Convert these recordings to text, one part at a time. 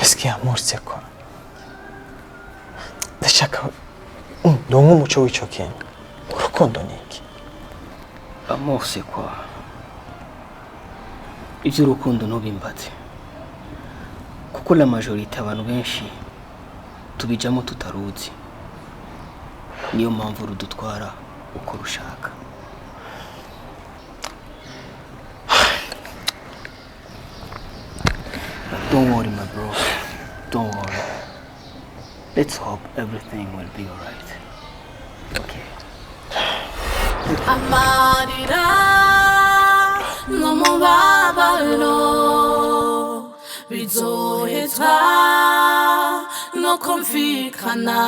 Qu'est-ce qui est amour, c'est quoi? Ndashaka ndongo umuco w'ico kintu. Urukundo ni iki? Amour c'est quoi? Iby'urukundo ntubimbaze. Kuko la majorité abantu benshi tubijamo tutaruzi. Niyo mpamvu rudutwara uko rushaka. Don't worry, my bro. Don't worry. Let's hope everything will be alright. Okay. Amarira n'umubabaro bizohezwa no kumvikana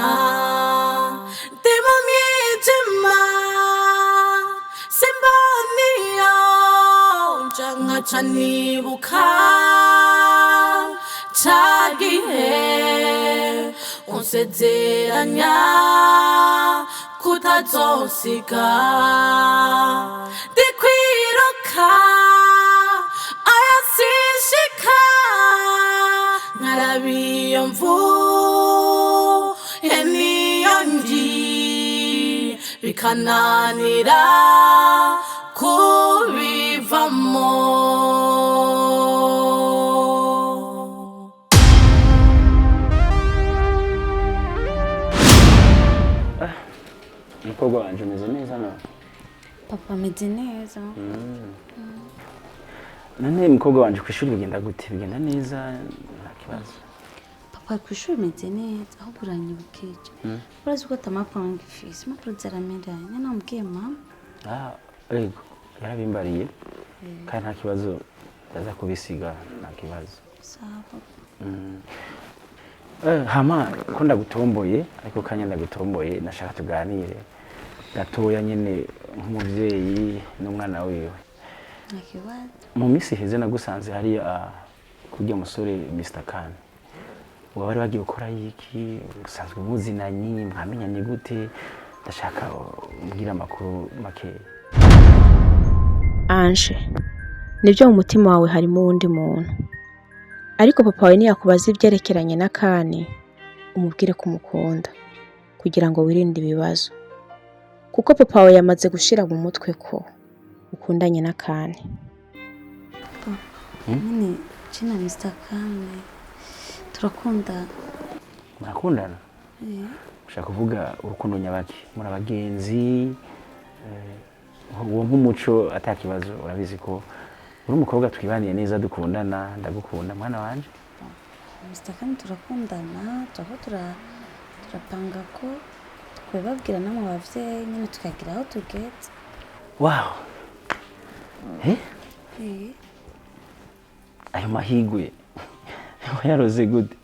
ndi mu mwijima simboniyo nca nibuka ca gihe unsezeranya kutazosiga ndikwiruka ayasishika nkarabiyo mvuye niyo ngi bikananira kubivamo. Mukobwa wanje umeze neza na? Papa ameze neza. None mukobwa wanje kwishuri bigenda gute? Bigenda neza nta kibazo? Papa kwishuri ameze neza aho buranyibukije. Urazi ko tamapanga ifisi mapro zarameranye namubwiye mama. Ego yarabimbariye kandi nta kibazo ndaza kubisiga nta kibazo. Sawa. Hama ko ndagutomboye ariko kanya ndagutomboye nashaka tuganire gatoya nyene nk'umuvyeyi n'umwana wiwe. Nakibaza. Mu misi heze nagusanze hari kurya musore Mr. Khan. Wari wagiye gukora yiki usanzwe muzinanye mwamenyanye gute ndashaka mbwira makuru make. Ange nibyo mu mutima wawe harimo uwundi muntu. Ariko papa wawe niyakubaza ibyerekeranye na Kane umubwire ko umukunda kugira ngo wirinde ibibazo. Kuko papa wawe yamaze gushira mu mutwe ko ukundanye na Kane. None cina Mr. Kane turakunda. Murakundana? Ushaka kuvuga urukundo nyabaki muri abagenzi uwo nk'umuco atakibazo urabizi ko uri umukobwa twibaniye neza dukundana ndagukunda mwana wanje. Mr. Kane turakundana turapanga ko twebabwira namwe bavyeyi nyine tukagira aho tugeze. Wow. Ayo mahigwe yaroze gute?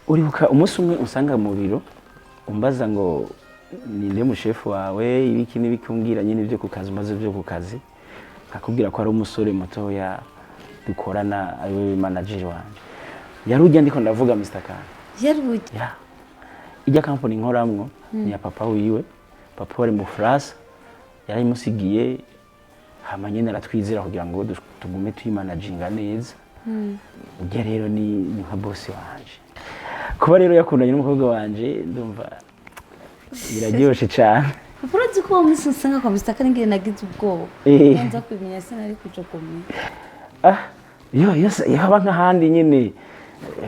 Uribuka umunsi umwe usanga mu biro umbaza ngo ninde mushefu wawe ibiki n'ibikumbwira nyine ibyo ku kazi maze byo ku kazi akubwira ko ari umusore mutoya dukorana ari we manager wanje. Yarujya ndiko ndavuga Mr. Khan. Yarujya. Ijya company nkoramwo ni ya papa wiwe. Papa wari mu France yarayimusigiye hama nyene aratwizera kugira ngo tugume tuyimanaginga neza. Ujya rero ni nka boss wanje. Kuba rero yakundanye n'umukobwa wanje ndumva biraryoshe cyane. Urazi ko umunsi usanga kwa Mr. Kane ngire nagize ubwoba. Nza kwimenya sinari kujokomye. Yaba nk'ahandi nyine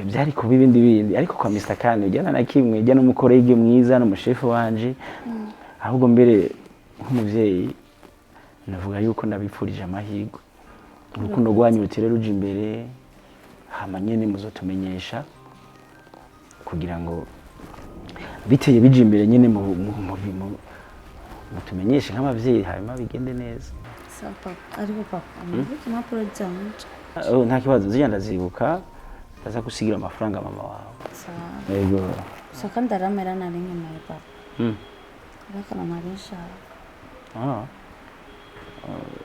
byari kuba ibindi ariko kwa Mr. Kane ujyana na kimwe ujya n'umukorege mwiza n'umushefu wanje. Ahubwo mbere nk'umuvyeyi navuga yuko nabipfurije amahirwe. Urukundo rwanyu rutire ruje imbere hama nyene muzotumenyesha kugira ngo biteye bije imbere nyene mutumenyeshe nk'abavyeyi hanyuma bigende neza. Sapa ariko papa amubiki mapro zanje. Nta kibazo nzija ndazibuka ndaza gusigira amafaranga mama wawe. Sawa. Yego. Saka ndaramera nari nyuma ya papa. Bakana narisha.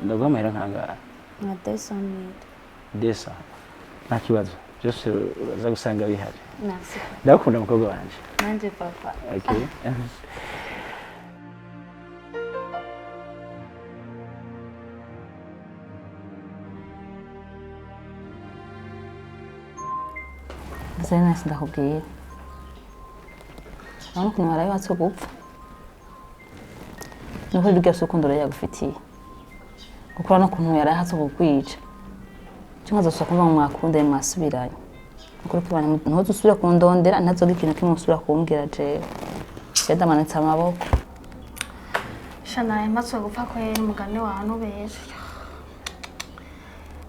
Ndagwamera nkangara. Na desamid. Desa. Nta kibazo. Byose uraza gusanga bihari. Merci. Ndakunda umukobwa wanje. Nanje papa. Okay. Zena sindakubwira. Urabona ukuntu warabibatse gupfa. Nuko iryo Urukundo yagufitiye. Kuko urabona ukuntu yarahatse kukwica. Cyangwa azosubira kumva mu mwakunde mwasubiranye. Ukuri kwibana ntuzusubira kundondera ntazoga ikintu kimwe usubira kumbwira jewe. Ndamanitse amaboko. Shana imatswe gupfa ko yari umugani wahantu beje.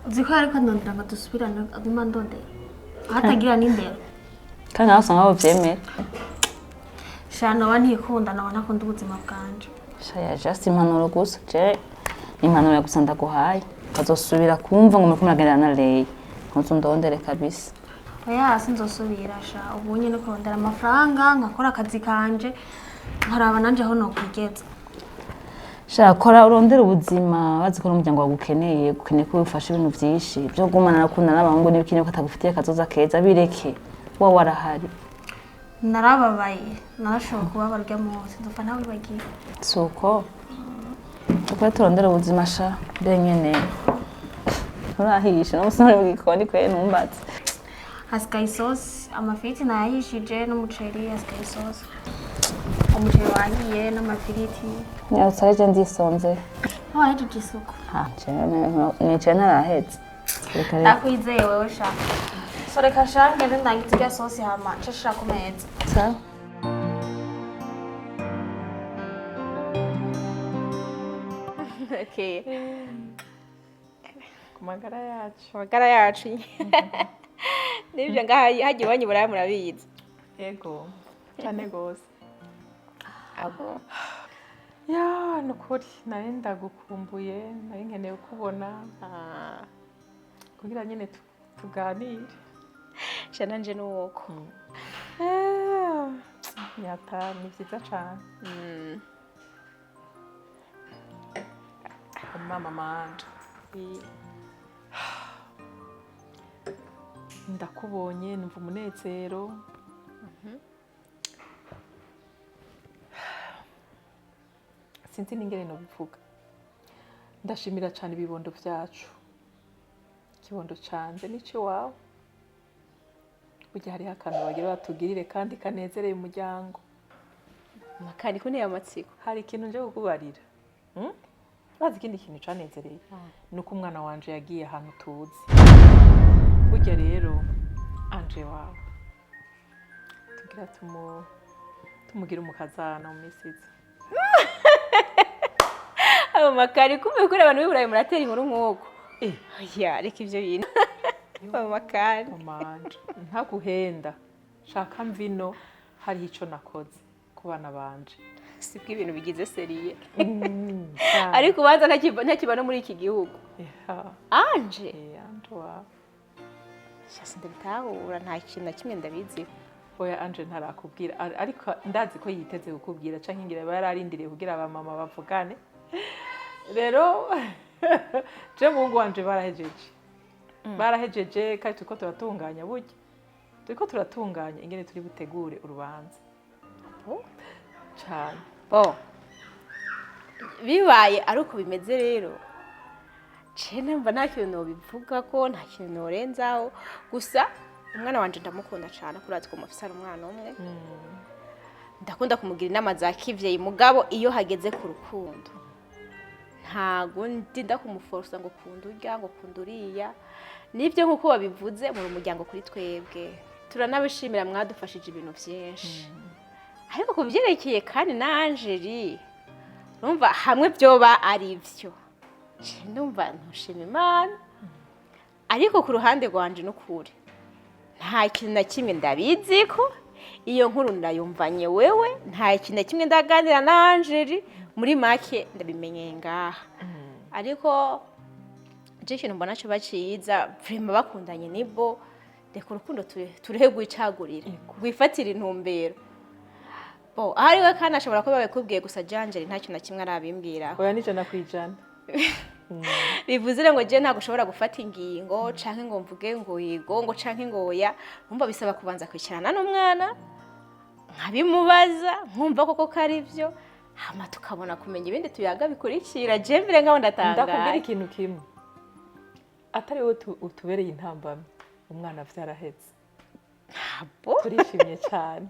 Uziko ariko ndondera ngo dusubirane aguma ndondera. Hatagira n'indero. Kandi nawe usanga bavyemera. Shana wa ntikunda nawe nakunda ubuzima bwanje. Shaya just impanuro gusa je impanuro yagusa ndaguhaye. Kazosubira kumva ngo muriko muragendana na Lei. Ntuzundondere kabisa. Oya sinzosubira sha ubu nyine kurondera amafaranga nkakora akazi kanje nkaraba nanje aho nokwigeza. Shaka kora urondera ubuzima bazi ko umuryango wagukeneye gukeneye ko ufasha ibintu byinshi byo gumana nakunda n'abahungu n'ibikeneye ko atagufitiye kazoza keza bireke wa warahari. Narababaye narashoboye kubabarya munsi ndumva nawe bagiye. Suko ukora turondera ubuzima sha benyene urahisha no musore mu gikoni kwe numbatse. Hasigaye isosi amafiriti nayahishije n'umuceri hasigaye isosi. Umuceri wahiye n'amafiriti. Nyarutsaje ndisonze. Wahejeje isuku. Nicaye narahetse. Ndakwizeye wewe sha. Soreka sha ngende ndagize irya sosi hama nshashira ku meza. Sawa. Okay. Magara yacu. Nibyo ngaha hagiye banyibura murabizi. Ego. Cyane gose. Abo. Ya nukuri nari ndagukumbuye nari nkeneye kubona kugira nyine tuganire. Shana nje nuko. Nyata ni byiza cyane. Mama manje. Ndakubonye numva umunezero. Sinzi n'ingene no bivuga. Ndashimira cyane ibibondo byacu. Kibondo canje nico wawe. Burya hari akantu bagira batugirire kandi kanezereye umuryango. Makani kuneye amatsiko. Hari ikintu nje kukubarira. Bazi ikindi kintu canezereye. Nuko umwana wanje yagiye ahantu tuzi. Burya rero anje wawe. Tugira tumugira umukazana mu misizi. Abo makari kumbe kuri abantu biburaye muratera inkuru nk'uko. Ya reka ivyo bintu. Abo makari. Manje ntaguhenda. Shaka mvino hari ico nakoze ku bana banje. Sibwo ibintu bigize seriye. Ariko ubanza ntakiba no muri iki gihugu. Anje. Anje wawe. Shasi ndabitahura nta kintu na kimwe ndabizi. Oya anje ntarakubwira ariko ndazi ko yiteze kukubwira canke ngira bararindiriye kugira aba mama bavugane. Rero je mungu wanje barahejeje kandi turiko turatunganya burya turiko turatunganya ingene turi butegure urubanza cyane bibaye ari uko bimeze rero cene mba nta kintu nobivuga ko nta kintu norenzaho gusa umwana wanje ndamukunda cyane kuratse ko mufisa ari umwana umwe ndakunda kumugira inama za kivyeyi mugabo iyo hageze ku rukundo ntago ndinda kumuforsa ngo kunda urya ngo kunda uriya nibyo nkuko babivuze mu muryango kuri twebwe turanabishimira mwadufashije ibintu byinshi ariko kubyerekeye kandi na Angeli numva hamwe byoba ari byo ndumva ntushima Imana ariko ku ruhande rwanje no kure nta kintu na kimwe ndabizi ko iyo nkuru ndayumvanye wewe nta kintu na kimwe ndaganira na Angeli muri make ndabimenye ngaha ariko je kintu mbona cyo baciza vraiment bakundanye nibo reka urukundo turehegwe icagurira gwifatira intumbero ariwe kandi ashobora kuba babikubwiye gusa Angeli nta kintu na kimwe arabimbwira oya nije nakwijana bivuze ngo je ntago ushobora gufata ingingo canke ngo mvuge ngo yigo ngo canke ngo oya umva bisaba kubanza kwicarana n'umwana nkabimubaza nkumva koko kari byo hama tukabona kumenya ibindi tuyaga bikurikira je mbere ngaho ndatanga ndakubwira ikintu kimwe atari wowe utubereye intambamye umwana vyaraheze abo turishimye cyane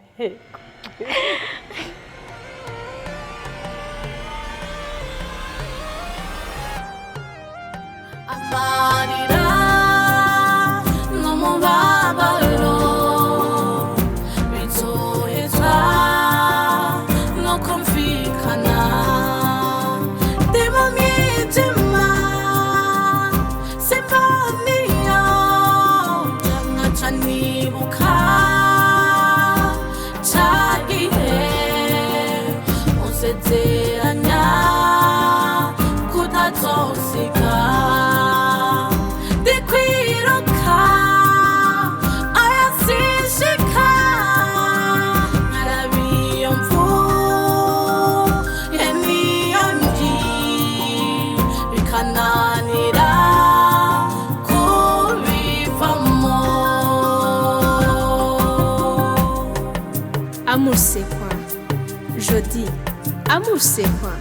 amarira n'umubabaro bizohezwa no kumvikana ndi mu mwijima simfoniyo nkaca nibuka ca gihe musezeranya kutazosiga ndikwiruka ayasishika nkarabiyo mvuye niyo nji bikananira kubivamo. Amour c'est quoi? Je dis, amour c'est quoi?